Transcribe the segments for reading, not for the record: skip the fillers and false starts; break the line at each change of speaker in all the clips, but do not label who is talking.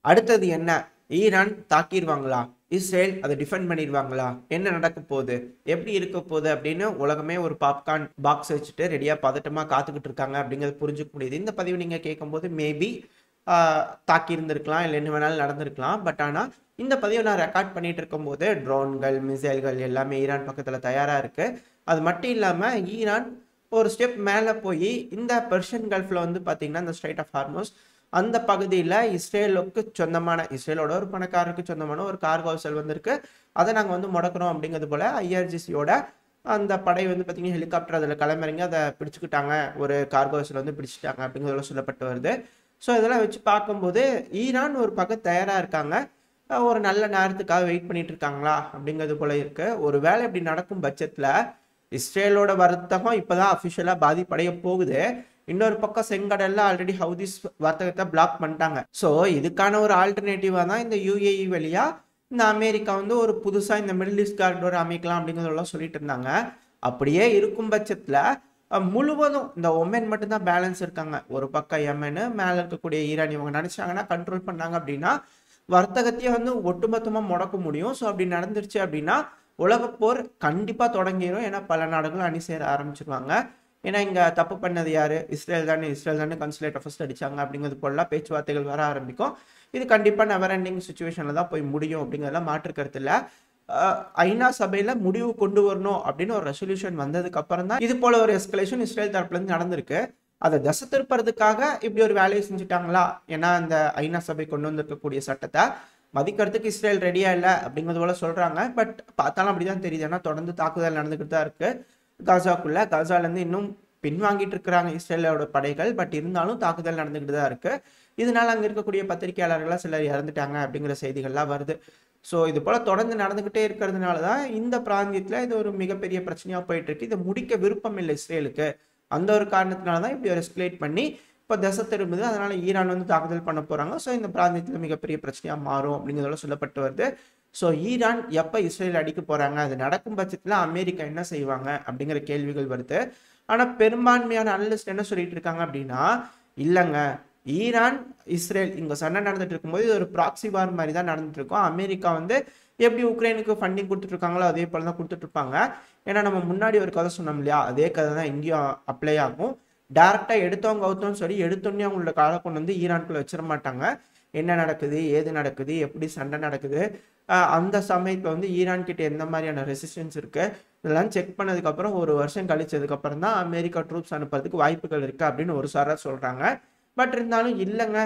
அடுத்தது என்ன? Iran தாக்கிடுவாங்களா? Israel அதை டிஃபெண்ட் பண்ணிடுவாங்களா? என்ன நடக்க போகுது, எப்படி இருக்க போகுது அப்படின்னு உலகமே ஒரு பாப்கார்ன் பாக்ஸ் வச்சுட்டு ரெடியாக பதட்டமாக காத்துக்கிட்டு இருக்காங்க அப்படிங்கிறது புரிஞ்சுக்க முடியுது. இந்த பதிவு நீங்கள் கேட்கும்போது மேபி தாக்கி இருந்திருக்கலாம், இல்லை என்ன வேணாலும் நடந்திருக்கலாம். பட் ஆனால் இந்த பதிவை நான் ரெக்கார்ட் பண்ணிட்டு இருக்கும்போது ட்ரோன்கள், மிசைல்கள் எல்லாமே ஈரான் பக்கத்தில் தயாராக இருக்கு. அது மட்டும் இல்லாமல் ஈரான் ஒரு ஸ்டெப் மேலே போய் இந்த பெர்ஷியன் கல்ஃபில் வந்து பார்த்தீங்கன்னா இந்த ஸ்ட்ரைட் ஆஃப் ஹார்மோஸ் அந்த பகுதியில் இஸ்ரேலுக்கு சொந்தமான, இஸ்ரேலோட ஒரு பணக்காரருக்கு சொந்தமான ஒரு கார்கோ வெசல் வந்திருக்கு. அதை நாங்கள் வந்து முடக்கிறோம் அப்படிங்கிறது போல ஐஆர்ஜிசியோட அந்த படை வந்து பார்த்தீங்கன்னா ஹெலிகாப்டர் அதில் கிளம்புறீங்க, அதை பிடிச்சிக்கிட்டாங்க, ஒரு கார்கோ வெசல் வந்து பிடிச்சிட்டாங்க அப்படிங்கிறதுல சொல்லப்பட்டு வருது. ஸோ இதெல்லாம் வச்சு பார்க்கும்போது ஈரான் ஒரு பக்கம் தயாராக இருக்காங்க, ஒரு நல்ல நேரத்துக்காக வெயிட் பண்ணிட்டு இருக்காங்களா அப்படிங்கிறது போல இருக்கு. ஒரு வேளை இப்படி நடக்கும் பட்சத்தில் இஸ்ரேலோட வர்த்தகம் இப்போதான் அஃபிஷியலாக பாதிப்படைய போகுது. இன்னொரு பக்கம் செங்கடல்ல ஆல்ரெடி ஹவுதிஸ் வர்த்தகத்தை பிளாக் பண்ணிட்டாங்க. ஸோ இதுக்கான ஒரு ஆல்டர்னேட்டிவாக தான் இந்த யுஏஇ வழியா இந்த அமெரிக்கா வந்து ஒரு புதுசாக இந்த மிடில் ஈஸ்ட் காரிடோர் அமைக்கலாம் அப்படிங்கிறதெல்லாம் சொல்லிட்டு இருந்தாங்க. அப்படியே இருக்கும் பட்சத்தில் முழுவதும் இந்த ஒமன் மட்டும்தான் பேலன்ஸ் இருக்காங்க. ஒரு பக்கம் யெமனு, மேலே இருக்கக்கூடிய ஈரான், இவங்க நினைச்சாங்கன்னா கண்ட்ரோல் பண்ணாங்க அப்படின்னா வர்த்தகத்தையே வந்து ஒட்டுமொத்தமாக முடக்க முடியும். ஸோ அப்படி நடந்துருச்சு அப்படின்னா உலகப்போர் கண்டிப்பாக தொடங்கிடும். ஏன்னா பல நாடுகளும் அணி சேர ஆரம்பிச்சிருவாங்க. ஏன்னா இங்கே தப்பு பண்ணது யாரு? இஸ்ரேல் தானே கன்சுலேட்டை ஃபர்ஸ்ட் அடிச்சாங்க அப்படிங்கிறது போல பேச்சுவார்த்தைகள் வர ஆரம்பிக்கும். இது கண்டிப்பாக நெவர் எண்டிங் சுச்சுவேஷனில் தான் போய் முடியும் அப்படிங்கிறதெல்லாம் மாற்று கருத்து இல்லை. ஐநா சபையில் முடிவு கொண்டு வரணும் அப்படின்னு ஒரு ரெசல்யூஷன் வந்ததுக்கு அப்புறம் தான் இது போல ஒரு எஸ்கலேஷன் இஸ்ரேல் தரப்புலேருந்து நடந்திருக்கு. அதை தசை திருப்பறதுக்காக இப்படி ஒரு வேலையை செஞ்சுட்டாங்களா? ஏன்னா அந்த ஐநா சபை கொண்டு வந்திருக்கக்கூடிய சட்டத்தை மதிக்கிறதுக்கு இஸ்ரேல் ரெடியா இல்லை அப்படிங்கிறது போல சொல்றாங்க. பட் பார்த்தாலும் அப்படிதான் தெரியுது. ஏன்னா தொடர்ந்து தாக்குதல் நடந்துகிட்டு தான் இருக்கு காசாக்குள்ள. காசாலேருந்து இன்னும் பின்வாங்கிட்டு இருக்கிறாங்க இஸ்ரேலோட படைகள். பட் இருந்தாலும் தாக்குதல் நடந்துகிட்டு தான் இருக்கு. இதனால அங்கே இருக்கக்கூடிய பத்திரிகையாளர்கள்லாம் சிலர் இறந்துட்டாங்க அப்படிங்கிற செய்திகள்லாம் வருது. ஸோ இது போல தொடர்ந்து நடந்துகிட்டே இருக்கிறதுனால தான் இந்த பிராந்தியத்தில் இது ஒரு மிகப்பெரிய பிரச்சனையா போயிட்டு இருக்கு. இதை முடிக்க விருப்பம் இல்லை இஸ்ரேலுக்கு. அந்த ஒரு காரணத்தினால தான் இப்படி ஒரு எஸ்கலேட் பண்ணி இப்போ தசை திரும்புது. அதனால ஈரான் வந்து தாக்குதல் பண்ண போறாங்க. ஸோ இந்த பிராந்தியத்தில் மிகப்பெரிய பிரச்சனையா மாறும் அப்படிங்கிறதோட சொல்லப்பட்டு வருது. ஸோ ஈரான் எப்போ இஸ்ரேல் அடிக்க போறாங்க, அது நடக்கும் பட்சத்தில் அமெரிக்கா என்ன செய்வாங்க அப்படிங்கிற கேள்விகள் வருது. ஆனால் பெரும்பான்மையான அனலிஸ்ட் என்ன சொல்லிட்டு இருக்காங்க அப்படின்னா, இல்லைங்க, ஈரான் இஸ்ரேல் இங்கே சண்டை நடந்துட்டு இருக்கும்போது இது ஒரு ப்ராக்சி வார் மாதிரி தான் நடந்துட்டு இருக்கும். அமெரிக்கா வந்து எப்படி உக்ரைனுக்கு ஃபண்டிங் கொடுத்துட்டு இருக்காங்களோ அதே போல தான் கொடுத்துட்டு இருப்பாங்க. ஏன்னா நம்ம முன்னாடி ஒரு கதை சொன்னோம் இல்லையா, அதே கதை தான் இங்கேயும் அப்ளை ஆகும். டேரக்டா எடுத்தவங்க அவுத்தோன்னு சொல்லி எடுத்தோன்னே அவங்களோட காலை கொண்டு வந்து ஈரானுக்குள்ள வச்சிட மாட்டாங்க. என்ன நடக்குது, ஏது நடக்குது, எப்படி சண்டை நடக்குது, அந்த சமயத்தில் வந்து ஈரான் கிட்ட எந்த மாதிரியான ரெசிஸ்டன்ஸ் இருக்கு, இதெல்லாம் செக் பண்ணதுக்கப்புறம் ஒரு வருஷம் கழிச்சதுக்கப்புறம் தான் அமெரிக்கா ட்ரூப்ஸ் அனுப்புறதுக்கு வாய்ப்புகள் இருக்கு அப்படின்னு ஒரு சாரார் சொல்றாங்க. பட் இருந்தாலும் இல்லைங்க,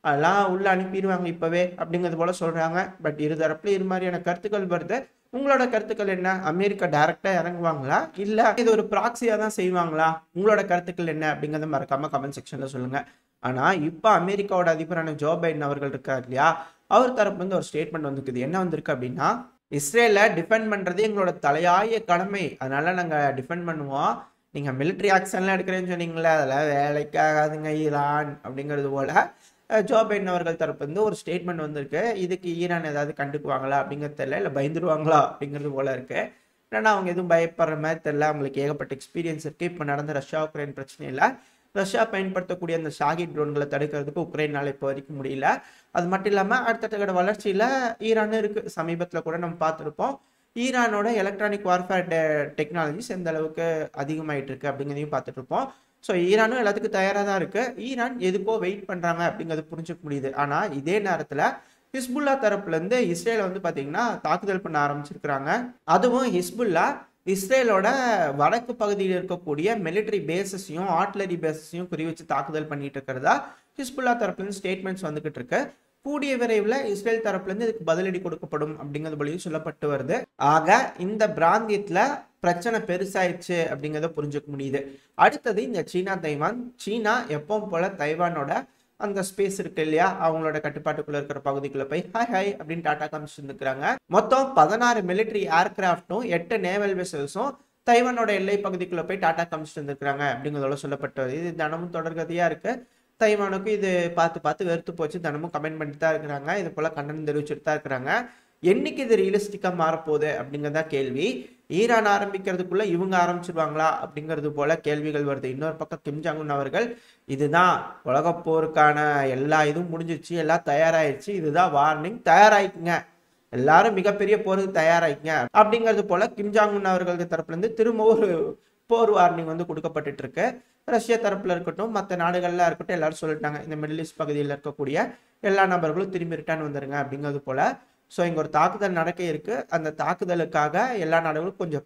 அதெல்லாம் உள்ள அனுப்பிடுவாங்க இப்பவே அப்படிங்கிறது போல சொல்றாங்க. பட் இருதரப்புல இரு மாதிரியான கருத்துக்கள் வருது. உங்களோட கருத்துக்கள் என்ன? அமெரிக்கா டைரக்டா இறங்குவாங்களா, இல்ல இது ஒரு ப்ராக்சியா தான் செய்வாங்களா? உங்களோட கருத்துக்கள் என்ன அப்படிங்கறத மறக்காம கமெண்ட் செக்ஷன்ல சொல்லுங்க. ஆனா இப்ப அமெரிக்காவோட அதிபரான ஜோ பைடன் அவர்கள் இருக்கார் இல்லையா, அவர் தரப்பு வந்து ஒரு ஸ்டேட்மெண்ட் வந்துருக்குது. என்ன வந்திருக்கு அப்படின்னா, இஸ்ரேலை டிஃபெண்ட் பண்றது எங்களோட தலையாய கடமை, அதனால நாங்க டிஃபெண்ட் பண்ணுவோம். நீங்க மிலிட்ரி ஆக்ஷன்லாம் எடுக்கிறேன்னு சொன்னீங்களே, அதெல்லாம் வேலைக்காகாதுங்க ஈரான் அப்படிங்கிறது போல ஜோ பைடன் அவர்கள் தரப்பு வந்து ஒரு ஸ்டேட்மெண்ட் வந்திருக்கு. இதுக்கு ஈரான் ஏதாவது கண்டுக்குவாங்களா அப்படிங்கிறது தெரியல, இல்லை பயந்துருவாங்களா அப்படிங்கிறது போல இருக்கு. ஏன்னா அவங்க எதுவும் பயப்படுற மாதிரி தெரியல. அவங்களுக்கு ஏகப்பட்ட எக்ஸ்பீரியன்ஸ் இருக்கு. இப்போ நடந்த ரஷ்யா உக்ரைன் பிரச்சனையில் ரஷ்யா பயன்படுத்தக்கூடிய அந்த ஷாகிட் ட்ரோன்களை தடுக்கிறதுக்கு உக்ரைனால இப்போ வரைக்கும் முடியல. அது மட்டும் இல்லாமல் அடுத்தடுத்த வளர்ச்சியில் ஈரானும் இருக்கு. சமீபத்தில் கூட நம்ம பார்த்துருப்போம் ஈரானோட எலக்ட்ரானிக் வார்ஃபேர் டெக்னாலஜிஸ் எந்த அளவுக்கு அதிகமாயிட்டு இருக்கு அப்படிங்கிறதையும் பார்த்துட்டு இருப்போம். ஸோ ஈரானும் எல்லாத்துக்கும் தயாராக தான் இருக்கு. ஈரான் எதுக்கோ வெயிட் பண்றாங்க அப்படிங்கிறது புரிஞ்சுக்க முடியுது. ஆனால் இதே நேரத்தில் ஹிஸ்புல்லா தரப்புல இருந்து இஸ்ரேலை வந்து பார்த்தீங்கன்னா தாக்குதல் பண்ண ஆரம்பிச்சிருக்கிறாங்க. அதுவும் ஹிஸ்புல்லா இஸ்ரேலோட வடக்கு பகுதியில் இருக்கக்கூடிய மிலிட்டரி பேசஸையும் ஆர்ட்லரி பேசஸையும் குறி வச்சு தாக்குதல் பண்ணிட்டு இருக்கிறதா ஹிஸ்புல்லா தரப்புல இருந்து ஸ்டேட்மெண்ட்ஸ் வந்துகிட்டு இருக்கு. கூடிய விரைவில் இஸ்ரேல் தரப்புல இருந்து இதுக்கு பதிலடி கொடுக்கப்படும் அப்படிங்கிறது போலையும் சொல்லப்பட்டு வருது. ஆக இந்த பிராந்தியத்துல பிரச்சனை பெருசாயிடுச்சு அப்படிங்கிறத புரிஞ்சுக்க முடியுது. அடுத்தது இந்த சீனா தைவான். சீனா எப்பவும் போல தைவானோட அந்த ஸ்பேஸ் இருக்கு இல்லையா, அவங்களோட கட்டுப்பாட்டுக்குள்ள இருக்கிற பகுதிக்குள்ள போய் ஹாய் ஹாய் அப்படின்னு டாட்டா காமிச்சு இருக்கிறாங்க. மொத்தம் 16 மிலிட்டரி ஏர்கிராஃப்டும் 8 நேவல் வெசல்ஸும் தைவானோட எல்லை பகுதிக்குள்ள போய் டாட்டா காமிச்சு இருந்திருக்கிறாங்க அப்படிங்கிறதோட சொல்லப்பட்டது. இது தினமும் தொடர்கதையா இருக்கு. தைவானுக்கு இது பார்த்து பார்த்து வெறுத்து போச்சு. தினமும் கமெண்ட் பண்ணிட்டு தான் இருக்கிறாங்க. இது போல கண்டனம் தெரிவிச்சுட்டு தான் இருக்கிறாங்க. என்னைக்கு இது ரியலிஸ்டிக்கா மாறப்போகுது அப்படிங்கிறதா கேள்வி. ஈரான் ஆரம்பிக்கிறதுக்குள்ள இவங்க ஆரம்பிச்சிருவாங்களா அப்படிங்கிறது போல கேள்விகள் வருது. இன்னொரு பக்கம் கிம் ஜாங் உன் அவர்கள் இதுதான் உலகப் போருக்கான எல்லா இதுவும் முடிஞ்சிச்சு, எல்லாம் தயாராயிருச்சு, இதுதான் வார்னிங், தயாராயிக்குங்க, எல்லாரும் மிகப்பெரிய போருக்கு தயாராயிக்குங்க அப்படிங்கிறது போல கிம் ஜாங் உன் அவர்கள் தரப்புல இருந்து திரும்ப ஒரு போர் வார்னிங் வந்து கொடுக்கப்பட்டு இருக்கு. ரஷ்யா தரப்புல இருக்கட்டும், மற்ற நாடுகள்ல இருக்கட்டும், எல்லாரும் சொல்லிட்டாங்க இந்த மிடில் ஈஸ்ட் பகுதியில் இருக்கக்கூடிய எல்லா நபர்களும் திரும்பி ரிட்டர்ன் வந்துருங்க அப்படிங்கிறது போல. ஸோ இங்கே ஒரு தாக்குதல் நடக்க இருக்கு. அந்த தாக்குதலுக்காக எல்லா நாடுகளும் கொஞ்சம்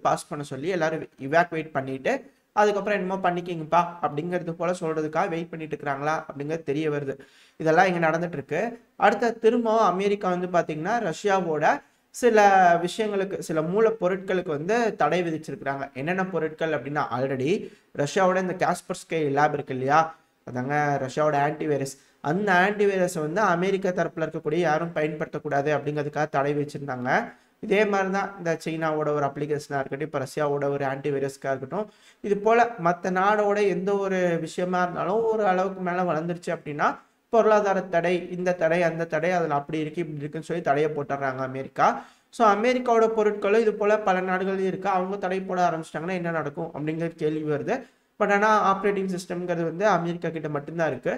பாஸ் பண்ண சொல்லி எல்லாரும் இவாக்குவேட் பண்ணிட்டு அதுக்கப்புறம் என்னமோ பண்ணிக்கிங்கப்பா அப்படிங்கிறது போல சொல்றதுக்காக வெயிட் பண்ணிட்டு இருக்கிறாங்களா அப்படிங்கிறது தெரிய வருது. இதெல்லாம் இங்கே நடந்துட்டு இருக்கு. அடுத்த திரும்பவும் அமெரிக்கா வந்து பார்த்தீங்கன்னா ரஷ்யாவோட சில விஷயங்களுக்கு, சில மூலப்பொருட்களுக்கு வந்து தடை விதிச்சிருக்கிறாங்க. என்னென்ன பொருட்கள் அப்படின்னா, ஆல்ரெடி ரஷ்யாவோட இந்த காஸ்பர்ஸ்கை லேப் இருக்கு இல்லையா, அதாங்க ரஷ்யாவோட ஆன்டிவைரஸ். அந்த ஆன்டிவைரஸை வந்து அமெரிக்கா தரப்புல இருக்கக்கூடிய யாரும் பயன்படுத்தக்கூடாது அப்படிங்கிறதுக்காக தடை வச்சிருந்தாங்க. இதே மாதிரி தான் இந்த சீனாவோட ஒரு அப்ளிகேஷனாக இருக்கட்டும், இப்போ ரஷ்யாவோட ஒரு ஆன்டிவைரஸ்க்காக இருக்கட்டும், இது போல் மற்ற நாடோட எந்த ஒரு விஷயமா இருந்தாலும் ஒரு அளவுக்கு மேலே வளர்ந்துருச்சு அப்படின்னா பொருளாதார தடை, இந்த தடை அந்த தடை, அதில் அப்படி இருக்கு இப்படி இருக்குன்னு சொல்லி தடையை போட்டுடுறாங்க அமெரிக்கா. ஸோ அமெரிக்காவோட பொருட்களும் இது போல் பல நாடுகள் இருக்கு, அவங்க தடை போட ஆரம்பிச்சிட்டாங்கன்னா என்ன நடக்கும் அப்படிங்கிற கேள்வி வருது. பட் ஆனால் ஆப்ரேட்டிங் சிஸ்டம்ங்கிறது வந்து அமெரிக்கா கிட்ட மட்டும்தான் இருக்கு.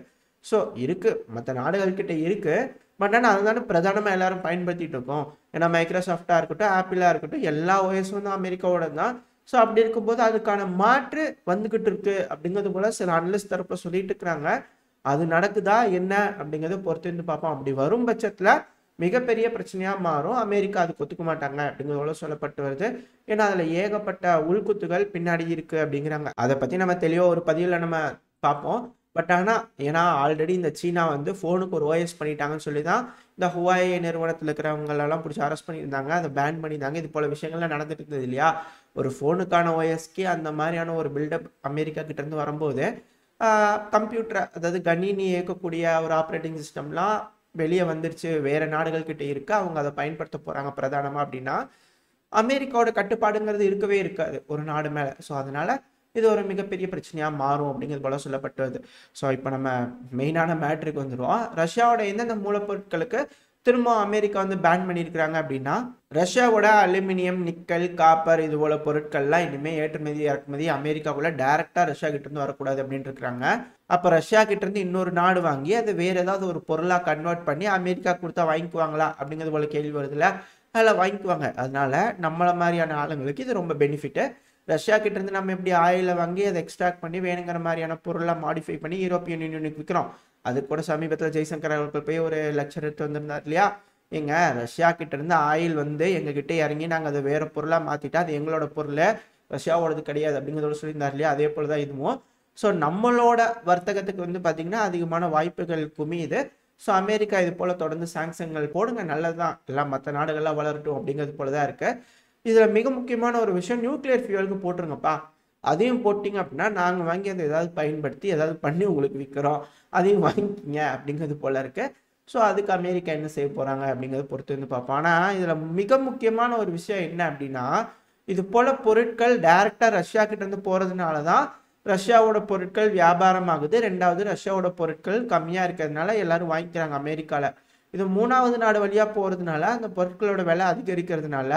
ஸோ இருக்கு, மற்ற நாடுகள் கிட்ட இருக்கு. பட் ஆனால் அதுதானே பிரதானமாக எல்லாரும் பயன்படுத்திட்டு இருக்கோம். ஏன்னா மைக்ரோசாஃப்டாக இருக்கட்டும், ஆப்பிளாக இருக்கட்டும், எல்லா ஓஎஸும் வந்து அமெரிக்காவோட தான். ஸோ அப்படி இருக்கும்போது அதுக்கான மாற்று வந்துகிட்டு இருக்கு அப்படிங்கிறது போல சில அனலிஸ்ட் தரப்புல சொல்லிட்டு இருக்கிறாங்க. அது நடக்குதா என்ன அப்படிங்கிறத பொறுத்து இருந்து பார்ப்போம். அப்படி வரும் பட்சத்தில் மிகப்பெரிய பிரச்சனையா மாறும். அமெரிக்கா அதுக்கு ஒத்துக்க மாட்டாங்க அப்படிங்கிறத சொல்லப்பட்டு வருது. ஏன்னா அதுல ஏகப்பட்ட உள்குத்துகள் பின்னாடி இருக்கு அப்படிங்கிறாங்க. அதை பத்தி நம்ம தெளிவாக ஒரு பதிவில் நம்ம பார்ப்போம். பட் ஆனால் ஏன்னா ஆல்ரெடி இந்த சீனா வந்து ஃபோனுக்கு ஒரு ஓஎஸ் பண்ணிட்டாங்கன்னு சொல்லி தான் இந்த ஹுவாய் நிறுவனத்தில் இருக்கிறவங்களெல்லாம் பிடிச்சி அரெஸ்ட் பண்ணியிருந்தாங்க, அதை பேன் பண்ணியிருந்தாங்க. இது போல விஷயங்கள்லாம் நடந்துட்டு இருந்தது இல்லையா. ஒரு ஃபோனுக்கான ஓஎஸ்க்கு அந்த மாதிரியான ஒரு பில்டப் அமெரிக்கா கிட்ட இருந்து வரும்போது கம்ப்யூட்டர், அதாவது கணினி இயக்கக்கூடிய ஒரு ஆப்ரேட்டிங் சிஸ்டம்லாம் வெளியே வந்துருச்சு, வேற நாடுகள் கிட்ட இருக்கு, அவங்க அதை பயன்படுத்த போறாங்க பிரதானமா அப்படின்னா அமெரிக்காவோட கட்டுப்பாடுங்கிறது இருக்கவே இருக்காது ஒரு நாடு மேல. ஸோ அதனால இது ஒரு மிகப்பெரிய பிரச்சனையா மாறும் அப்படிங்கிறது போல சொல்லப்பட்டு வருது. ஸோ இப்போ நம்ம மெயினான மேட்ருக்கு வந்துடுவோம். ரஷ்யாவோட எந்தெந்த மூலப்பொருட்களுக்கு திரும்ப அமெரிக்கா வந்து பேன் பண்ணியிருக்கிறாங்க அப்படின்னா, ரஷ்யாவோட அலுமினியம், நிக்கல், காப்பர் இது போல பொருட்கள்லாம் இனிமேல் ஏற்றுமதி இறக்குமதி அமெரிக்காவுக்குள்ள டைரக்டா ரஷ்யா கிட்ட இருந்து வரக்கூடாது அப்படின்னு இருக்கிறாங்க. அப்போ ரஷ்யா கிட்ட இருந்து இன்னொரு நாடு வாங்கி அதை வேற ஏதாவது ஒரு பொருளாக கன்வெர்ட் பண்ணி அமெரிக்கா கொடுத்தா வாங்கிக்குவாங்களா அப்படிங்கிறது போல கேள்வி வருதுல்ல. அதில் வாங்கிக்குவாங்க. அதனால நம்மள மாதிரியான ஆளுங்களுக்கு இது ரொம்ப பெனிஃபிட்டு. ரஷ்யா கிட்ட இருந்து நம்ம எப்படி ஆயில வாங்கி அதை எக்ஸ்ட்ராக்ட் பண்ணி வேணுங்கிற மாதிரியான பொருளாக மாடிஃபை பண்ணி யூரோப்பியன் யூனியனுக்கு விற்கிறோம். அது கூட சமீபத்தில் ஜெய்சங்கர் அவர்கள் போய் ஒரு லெக்சர் எடுத்து வந்திருந்தார் இல்லையா. எங்க ரஷ்யா கிட்ட இருந்து ஆயில் வந்து எங்ககிட்ட இறங்கி நாங்கள் அதை வேற பொருளாக மாற்றிட்டா அது எங்களோட பொருள், ரஷ்யாவோடது கிடையாது அப்படிங்கிறதோட சொல்லியிருந்தார் இல்லையா. அதே போல தான் இதுவும். ஸோ நம்மளோட வர்த்தகத்துக்கு வந்து பார்த்தீங்கன்னா அதிகமான வாய்ப்புகள் குமியுது. ஸோ அமெரிக்கா இது போல் தொடர்ந்து சாங்ஷன்கள் போடுங்க, நல்லது தான், எல்லாம் மற்ற நாடுகள்லாம் வளரட்டும் அப்படிங்கிறது போல தான் இருக்கு. இதில் மிக முக்கியமான ஒரு விஷயம், நியூக்ளியர் ஃபியூவலுக்கு போட்டுருங்கப்பா. அதையும் போட்டிங்க அப்படின்னா நாங்கள் வாங்கி அதை ஏதாவது பயன்படுத்தி ஏதாவது பண்ணி உங்களுக்கு விற்கிறோம், அதையும் வாங்கிக்கிங்க அப்படிங்கிறது போல இருக்கு. ஸோ அதுக்கு அமெரிக்கா என்ன செய்ய போகிறாங்க அப்படிங்கிறத பொறுத்து வந்து பார்ப்போம். ஆனால் இதில் மிக முக்கியமான ஒரு விஷயம் என்ன அப்படின்னா, இது போல் பொருட்கள் டைரெக்டாக ரஷ்யா கிட்டேருந்து போகிறதுனால தான் ரஷ்யாவோட பொருட்கள் வியாபாரம் ஆகுது. ரெண்டாவது ரஷ்யாவோட பொருட்கள் கம்மியாக இருக்கிறதுனால எல்லாரும் வாங்கிக்கிறாங்க அமெரிக்காவில். இது மூணாவது நாடு வழியாக போகிறதுனால அந்த பொருட்களோட விலை அதிகரிக்கிறதுனால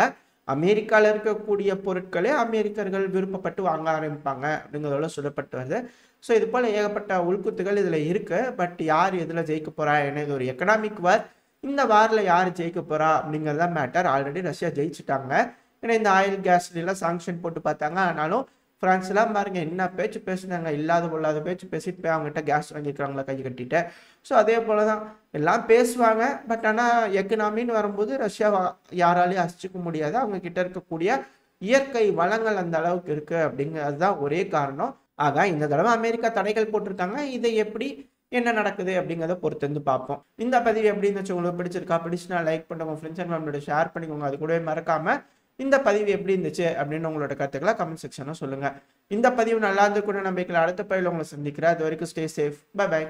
அமெரிக்காவில் இருக்கக்கூடிய பொருட்களே அமெரிக்கர்கள் விருப்பப்பட்டு வாங்க ஆரம்பிப்பாங்க அப்படிங்கிறதோட சொல்லப்பட்டு வருது. ஸோ இது போல் ஏகப்பட்ட உள்குத்துகள் இதில் இருக்குது. பட் யார் இதில் ஜெயிக்க போகிறா, ஏன்னா இது ஒரு எக்கனாமிக் வார். இந்த வாரில் யார் ஜெயிக்க போகிறா அப்படிங்கிறது தான் மேட்டர். Already Russia ஜெயிச்சுட்டாங்க. ஏன்னா இந்த ஆயில் கேஸ்லாம் சாங்ஷன் போட்டு பார்த்தாங்க. ஆனாலும் ஃப்ரான்ஸ்லாம் பாருங்க என்ன பேச்சு பேசுனாங்க, இல்லாத பொல்லாத பேச்சு பேசிட்டு போய் அவங்ககிட்ட கேஸ் வாங்கியிருக்காங்களா கை கட்டிட்டு. ஸோ அதே போல தான் எல்லாம் பேசுவாங்க. பட் ஆனால் எக்கனாமின்னு வரும்போது ரஷ்யா யாராலையும் அசிச்சிக்க முடியாது. அவங்க கிட்ட இருக்கக்கூடிய இயற்கை வளங்கள் அந்த அளவுக்கு இருக்கு அப்படிங்கிறது தான் ஒரே காரணம். ஆக இந்த தடவை அமெரிக்கா தடைகள் போட்டிருக்காங்க. இதை எப்படி என்ன நடக்குது அப்படிங்கிறத பொறுத்து வந்து பார்ப்போம். இந்த பதிவு எப்படி இருந்துச்சு, உங்களுக்கு பிடிச்சிருக்கா? பிடிச்சுனா லைக் பண்ணுங்க, ஃப்ரெண்ட்ஸ் அண்ட் ஃபேமிலியோட ஷேர் பண்ணிக்கோங்க. அது கூடவே மறக்காம இந்த பதிவு எப்படி இருந்துச்சு அப்படின்னு உங்களோட கருத்துக்களை கமெண்ட் செக்ஷனில் சொல்லுங்க. இந்த பதிவு நல்லா இருந்து கூட நம்பிக்கையில் அடுத்த பதிவில் உங்களை சந்திக்கிறேன். அது வரைக்கும் ஸ்டே சேஃப். By by.